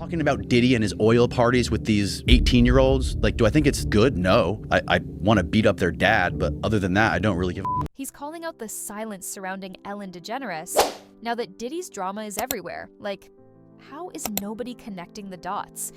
Talking about Diddy and his oil parties with these 18-year-olds, like, do I think it's good? No. I want to beat up their dad, but other than that, I don't really give a. He's calling out the silence surrounding Ellen DeGeneres now that Diddy's drama is everywhere. Like, how is nobody connecting the dots?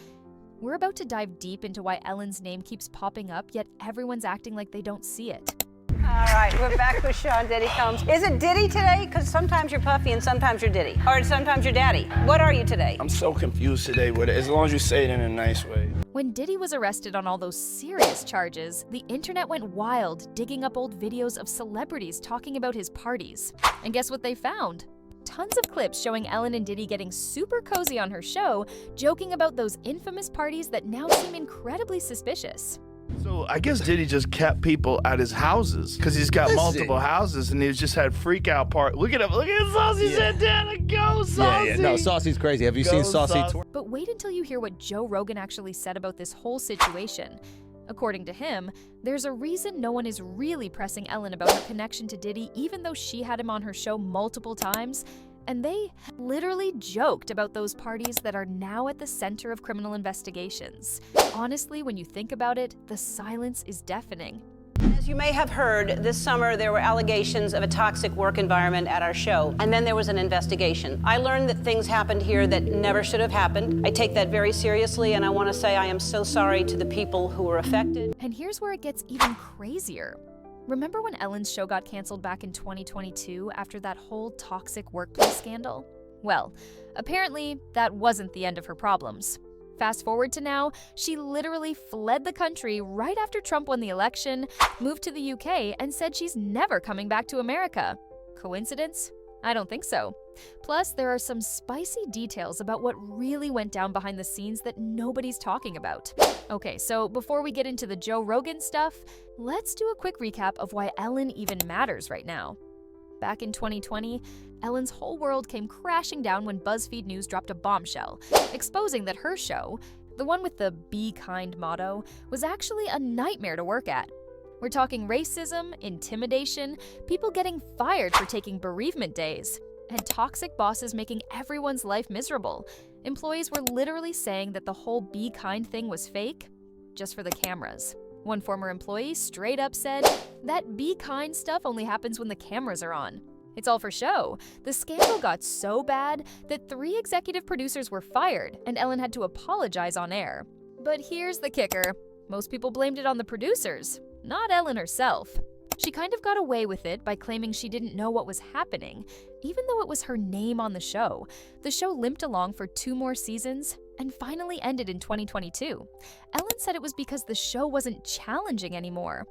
We're about to dive deep into why Ellen's name keeps popping up, yet everyone's acting like they don't see it. All right, we're back with Sean Diddy Combs. Is it Diddy today? Because sometimes you're Puffy and sometimes you're Diddy. Or sometimes you're Daddy. What are you today? I'm so confused today with it, as long as you say it in a nice way. When Diddy was arrested on all those serious charges, the internet went wild, digging up old videos of celebrities talking about his parties. And guess what they found? Tons of clips showing Ellen and Diddy getting super cozy on her show, joking about those infamous parties that now seem incredibly suspicious. So I guess Diddy just kept people at his houses because he's got multiple houses and he's just had freak out part. Look at him, look at Saucy said down. Go Saucy. Yeah, no, Saucy's crazy. Have you seen Saucy twerk? But wait until you hear what Joe Rogan actually said about this whole situation. According to him, there's a reason no one is really pressing Ellen about her connection to Diddy, even though she had him on her show multiple times. And they literally joked about those parties that are now at the center of criminal investigations. Honestly, when you think about it, the silence is deafening. As you may have heard, this summer there were allegations of a toxic work environment at our show, and then there was an investigation. I learned that things happened here that never should have happened. I take that very seriously, and I want to say I am so sorry to the people who were affected. And here's where it gets even crazier. Remember when Ellen's show got canceled back in 2022 after that whole toxic workplace scandal? Well, apparently that wasn't the end of her problems. Fast forward to now, she literally fled the country right after Trump won the election, moved to the UK, and said she's never coming back to America. Coincidence? I don't think so. Plus, there are some spicy details about what really went down behind the scenes that nobody's talking about. Okay, so before we get into the Joe Rogan stuff, let's do a quick recap of why Ellen even matters right now. Back in 2020, Ellen's whole world came crashing down when BuzzFeed News dropped a bombshell, exposing that her show, the one with the "Be Kind" motto, was actually a nightmare to work at. We're talking racism, intimidation, people getting fired for taking bereavement days, and toxic bosses making everyone's life miserable. Employees were literally saying that the whole "Be Kind" thing was fake, just for the cameras. One former employee straight up said, "That Be Kind stuff only happens when the cameras are on. It's all for show." The scandal got so bad that 3 executive producers were fired, and Ellen had to apologize on air. But here's the kicker. Most people blamed it on the producers, not Ellen herself. She kind of got away with it by claiming she didn't know what was happening, even though it was her name on the show. The show limped along for 2 more seasons and finally ended in 2022. Ellen said it was because the show wasn't challenging anymore.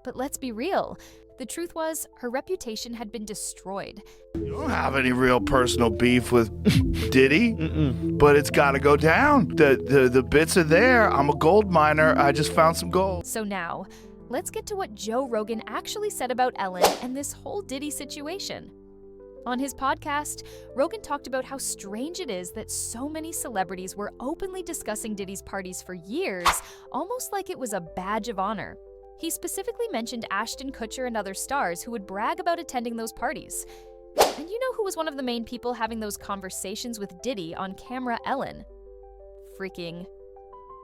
But let's be real. The truth was, her reputation had been destroyed. You don't have any real personal beef with Diddy, but it's got to go down. The bits are there. I'm a gold miner. I just found some gold. So now, let's get to what Joe Rogan actually said about Ellen and this whole Diddy situation. On his podcast, Rogan talked about how strange it is that so many celebrities were openly discussing Diddy's parties for years, almost like it was a badge of honor. He specifically mentioned Ashton Kutcher and other stars who would brag about attending those parties. And you know who was one of the main people having those conversations with Diddy on camera? Ellen. Freaking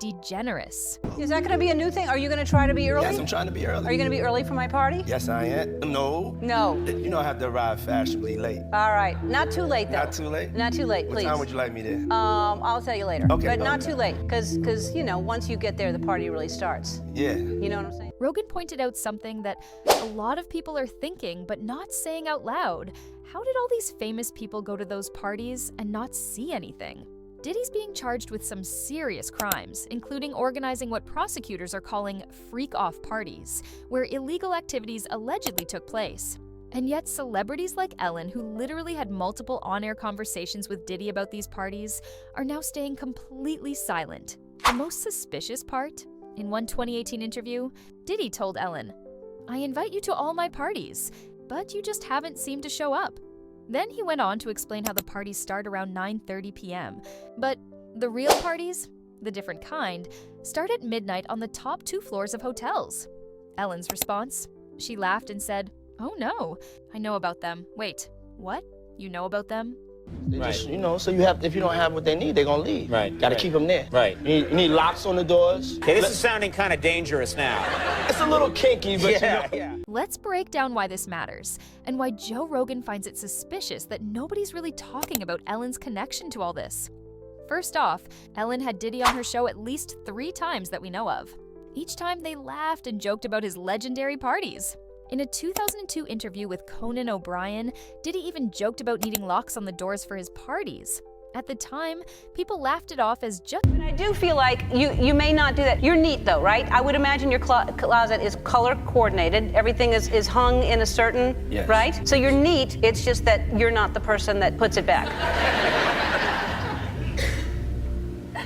DeGeneres. Is that going to be a new thing? Are you going to try to be early? Yes, I'm trying to be early. Are you going to be early for my party? Yes, I am. No. No. You know I have to arrive fashionably late. All right. Not too late, though. Not too late? Not too late, please. What time would you like me there? I'll tell you later. Okay. But not too late, because you know, once you get there, the party really starts. Yeah. You know what I'm saying? Rogan pointed out something that a lot of people are thinking but not saying out loud. How did all these famous people go to those parties and not see anything? Diddy's being charged with some serious crimes, including organizing what prosecutors are calling freak-off parties, where illegal activities allegedly took place. And yet celebrities like Ellen, who literally had multiple on-air conversations with Diddy about these parties, are now staying completely silent. The most suspicious part? In one 2018 interview, Diddy told Ellen, "I invite you to all my parties, but you just haven't seemed to show up." Then he went on to explain how the parties start around 9:30 p.m. But the real parties, the different kind, start at midnight on the top 2 floors of hotels. Ellen's response? She laughed and said, "Oh no, I know about them." Wait, what? You know about them? They just, you know, so you have, if you don't have what they need, they're gonna leave. Right. Gotta keep them there. Right. You need locks on the doors. Okay, this is sounding kind of dangerous now. It's a little kinky, but Yeah, you know. yeah. Let's break down why this matters, and why Joe Rogan finds it suspicious that nobody's really talking about Ellen's connection to all this. First off, Ellen had Diddy on her show at least 3 times that we know of. Each time they laughed and joked about his legendary parties. In a 2002 interview with Conan O'Brien, Diddy even joked about needing locks on the doors for his parties. At the time, people laughed it off as just— And I do feel like you may not do that. You're neat though, right? I would imagine your closet is color coordinated. Everything is hung in a certain, Yes. right? So you're neat, it's just that you're not the person that puts it back.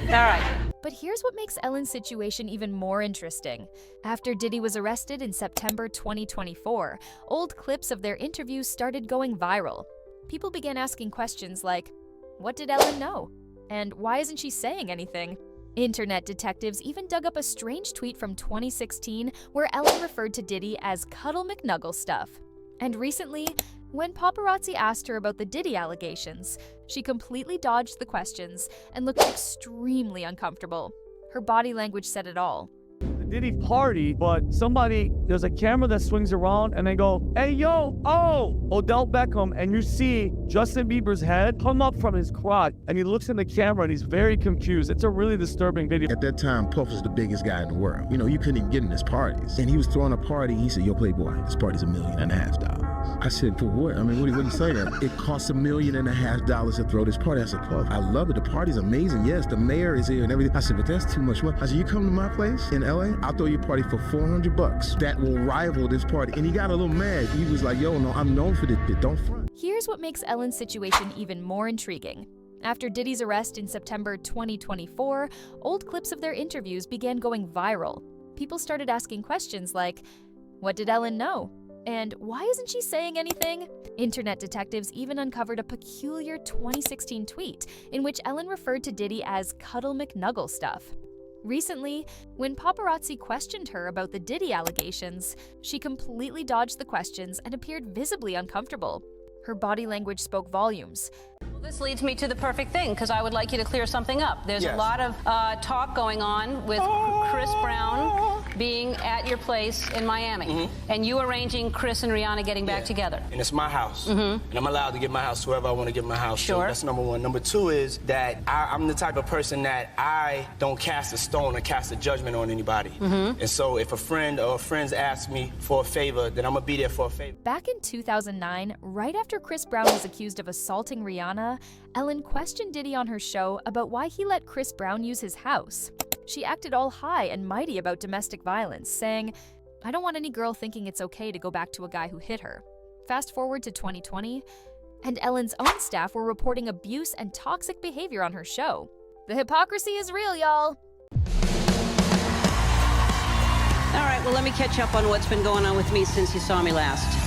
All right. But here's what makes Ellen's situation even more interesting. After Diddy was arrested in September 2024, old clips of their interviews started going viral. People began asking questions like, what did Ellen know? And why isn't she saying anything? Internet detectives even dug up a strange tweet from 2016 where Ellen referred to Diddy as Cuddle McNuggle stuff. And recently, when paparazzi asked her about the Diddy allegations, she completely dodged the questions and looked extremely uncomfortable. Her body language said it all. The Diddy party, but there's a camera that swings around and they go, hey, yo, oh, Odell Beckham, and you see Justin Bieber's head come up from his crotch, and he looks in the camera and he's very confused. It's a really disturbing video. At that time, Puff was the biggest guy in the world. You know, you couldn't even get in his parties. And he was throwing a party. He said, yo, Playboy, this party's $1.5 million. I said, for what? I mean, what do you say that? It costs $1.5 million to throw this party. I said, Puff, I love it. The party's amazing. Yes, the mayor is here and everything. I said, but that's too much money. I said, you come to my place in LA? I'll throw you a party for $400. That will rival this party. And he got a little mad. He was like, yo, no, I'm known for this shit. Don't front. Here's what makes Ellen's situation even more intriguing. After Diddy's arrest in September 2024, old clips of their interviews began going viral. People started asking questions like, what did Ellen know? And why isn't she saying anything? Internet detectives even uncovered a peculiar 2016 tweet in which Ellen referred to Diddy as Cuddle McNuggle stuff. Recently, when paparazzi questioned her about the Diddy allegations, she completely dodged the questions and appeared visibly uncomfortable. Her body language spoke volumes. Well, this leads me to the perfect thing, because I would like you to clear something up. There's Yes. a lot of talk going on with Chris Brown being at your place in Miami, and you arranging Chris and Rihanna getting back together. And it's my house. And I'm allowed to give my house to whoever I want to give my house Sure. to. That's number one. Number two is that I'm the type of person that I don't cast a stone or cast a judgment on anybody. And so if a friend or friends ask me for a favor, then I'm going to be there for a favor. Back in 2009, right after Chris Brown was accused of assaulting Rihanna, Ellen questioned Diddy on her show about why he let Chris Brown use his house. She acted all high and mighty about domestic violence, saying, I don't want any girl thinking it's okay to go back to a guy who hit her. Fast forward to 2020, and Ellen's own staff were reporting abuse and toxic behavior on her show. The hypocrisy is real, y'all. All right, well, let me catch up on what's been going on with me since you saw me last.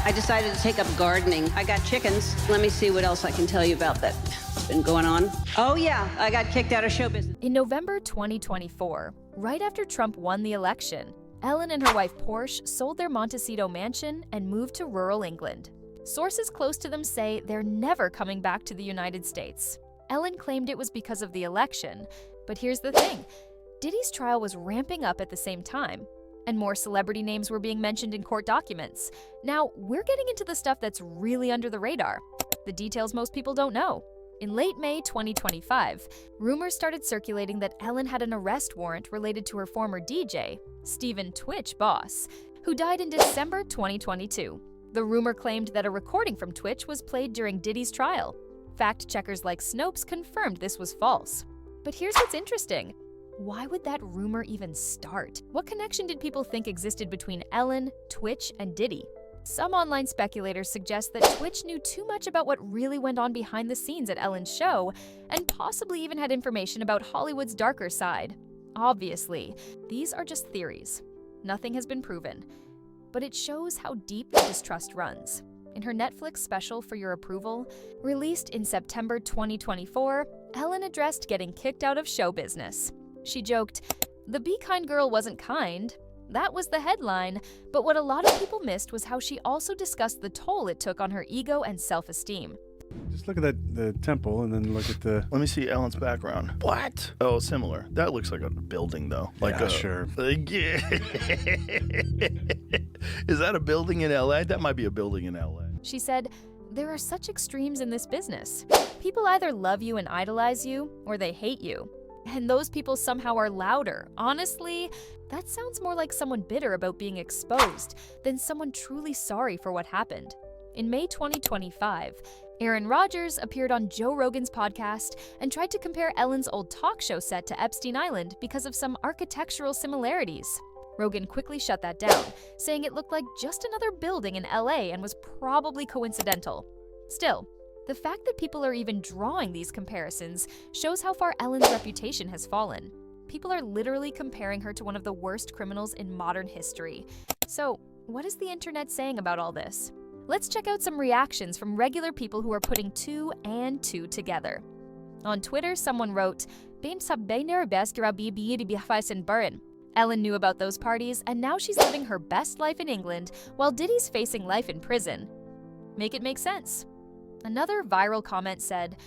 I decided to take up gardening. I got chickens. Let me see what else I can tell you about that's been going on. Oh yeah, I got kicked out of show business. In November 2024, right after Trump won the election, Ellen and her wife Porsche sold their Montecito mansion and moved to rural England. Sources close to them say they're never coming back to the United States. Ellen claimed it was because of the election, but here's the thing. Diddy's trial was ramping up at the same time, and more celebrity names were being mentioned in court documents. Now, we're getting into the stuff that's really under the radar, the details most people don't know. In late May 2025, rumors started circulating that Ellen had an arrest warrant related to her former DJ, Stephen Twitch Boss, who died in December 2022. The rumor claimed that a recording from Twitch was played during Diddy's trial. Fact-checkers like Snopes confirmed this was false. But here's what's interesting. Why would that rumor even start? What connection did people think existed between Ellen, Twitch, and Diddy? Some online speculators suggest that Twitch knew too much about what really went on behind the scenes at Ellen's show, and possibly even had information about Hollywood's darker side. Obviously, these are just theories. Nothing has been proven. But it shows how deep the distrust runs. In her Netflix special For Your Approval, released in September 2024, Ellen addressed getting kicked out of show business. She joked, "The Be Kind girl wasn't kind." That was the headline, but what a lot of people missed was how she also discussed the toll it took on her ego and self-esteem. Just look at the temple and then look at the... Let me see Ellen's background. What? Oh, similar. That looks like a building, though. Like sure. Yeah. Is that a building in LA? That might be a building in LA. She said, "There are such extremes in this business. People either love you and idolize you, or they hate you. And those people somehow are louder. Honestly, that sounds more like someone bitter about being exposed than someone truly sorry for what happened." In May 2025, Aaron Rodgers appeared on Joe Rogan's podcast and tried to compare Ellen's old talk show set to Epstein Island because of some architectural similarities. Rogan quickly shut that down, saying it looked like just another building in LA and was probably coincidental. Still, the fact that people are even drawing these comparisons shows how far Ellen's reputation has fallen. People are literally comparing her to one of the worst criminals in modern history. So, what is the internet saying about all this? Let's check out some reactions from regular people who are putting two and two together. On Twitter, someone wrote, Ellen knew about those parties, and now she's living her best life in England while Diddy's facing life in prison. Make it make sense. Another viral comment said,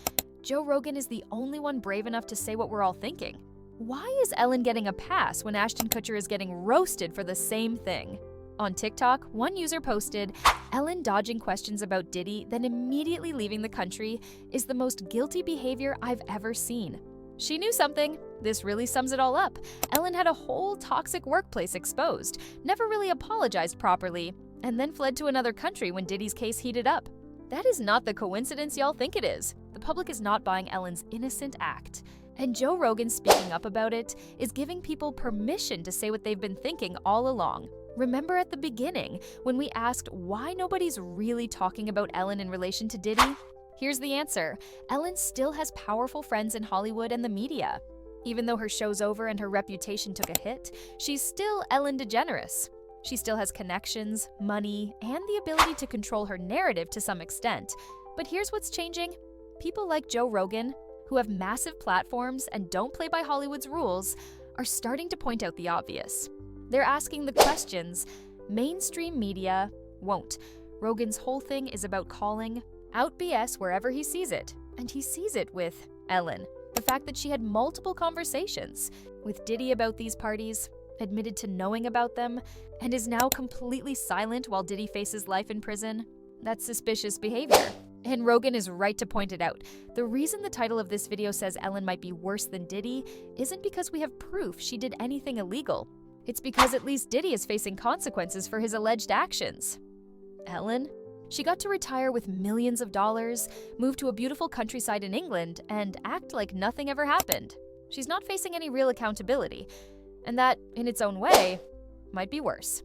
"Joe Rogan is the only one brave enough to say what we're all thinking. Why is Ellen getting a pass when Ashton Kutcher is getting roasted for the same thing?" On TikTok, one user posted, "Ellen dodging questions about Diddy, then immediately leaving the country is the most guilty behavior I've ever seen. She knew something. This really sums it all up. Ellen had a whole toxic workplace exposed, never really apologized properly, and then fled to another country when Diddy's case heated up. That is not the coincidence y'all think it is. The public is not buying Ellen's innocent act. And Joe Rogan speaking up about it is giving people permission to say what they've been thinking all along. Remember at the beginning when we asked why nobody's really talking about Ellen in relation to Diddy? Here's the answer. Ellen still has powerful friends in Hollywood and the media. Even though her show's over and her reputation took a hit, she's still Ellen DeGeneres. She still has connections, money, and the ability to control her narrative to some extent. But here's what's changing. People like Joe Rogan, who have massive platforms and don't play by Hollywood's rules, are starting to point out the obvious. They're asking the questions mainstream media won't. Rogan's whole thing is about calling out BS wherever he sees it, and he sees it with Ellen. The fact that she had multiple conversations with Diddy about these parties, admitted to knowing about them, and is now completely silent while Diddy faces life in prison, that's suspicious behavior. And Rogan is right to point it out. The reason the title of this video says Ellen might be worse than Diddy isn't because we have proof she did anything illegal. It's because at least Diddy is facing consequences for his alleged actions. Ellen? She got to retire with millions of dollars, move to a beautiful countryside in England, and act like nothing ever happened. She's not facing any real accountability, and that, in its own way, might be worse.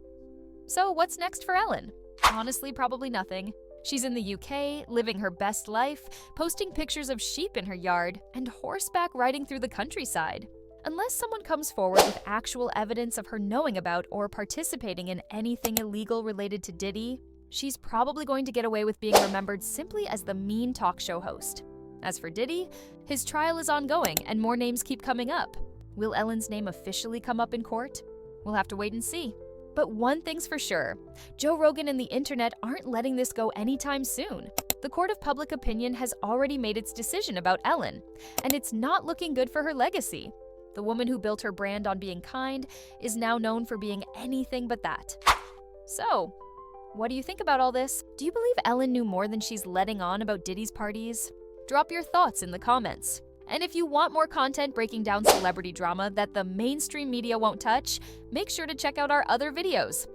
So what's next for Ellen? Honestly, probably nothing. She's in the UK, living her best life, posting pictures of sheep in her yard, and horseback riding through the countryside. Unless someone comes forward with actual evidence of her knowing about or participating in anything illegal related to Diddy, she's probably going to get away with being remembered simply as the mean talk show host. As for Diddy, his trial is ongoing and more names keep coming up. Will Ellen's name officially come up in court? We'll have to wait and see. But one thing's for sure, Joe Rogan and the internet aren't letting this go anytime soon. The court of public opinion has already made its decision about Ellen, and it's not looking good for her legacy. The woman who built her brand on being kind is now known for being anything but that. So, what do you think about all this? Do you believe Ellen knew more than she's letting on about Diddy's parties? Drop your thoughts in the comments. And if you want more content breaking down celebrity drama that the mainstream media won't touch, make sure to check out our other videos.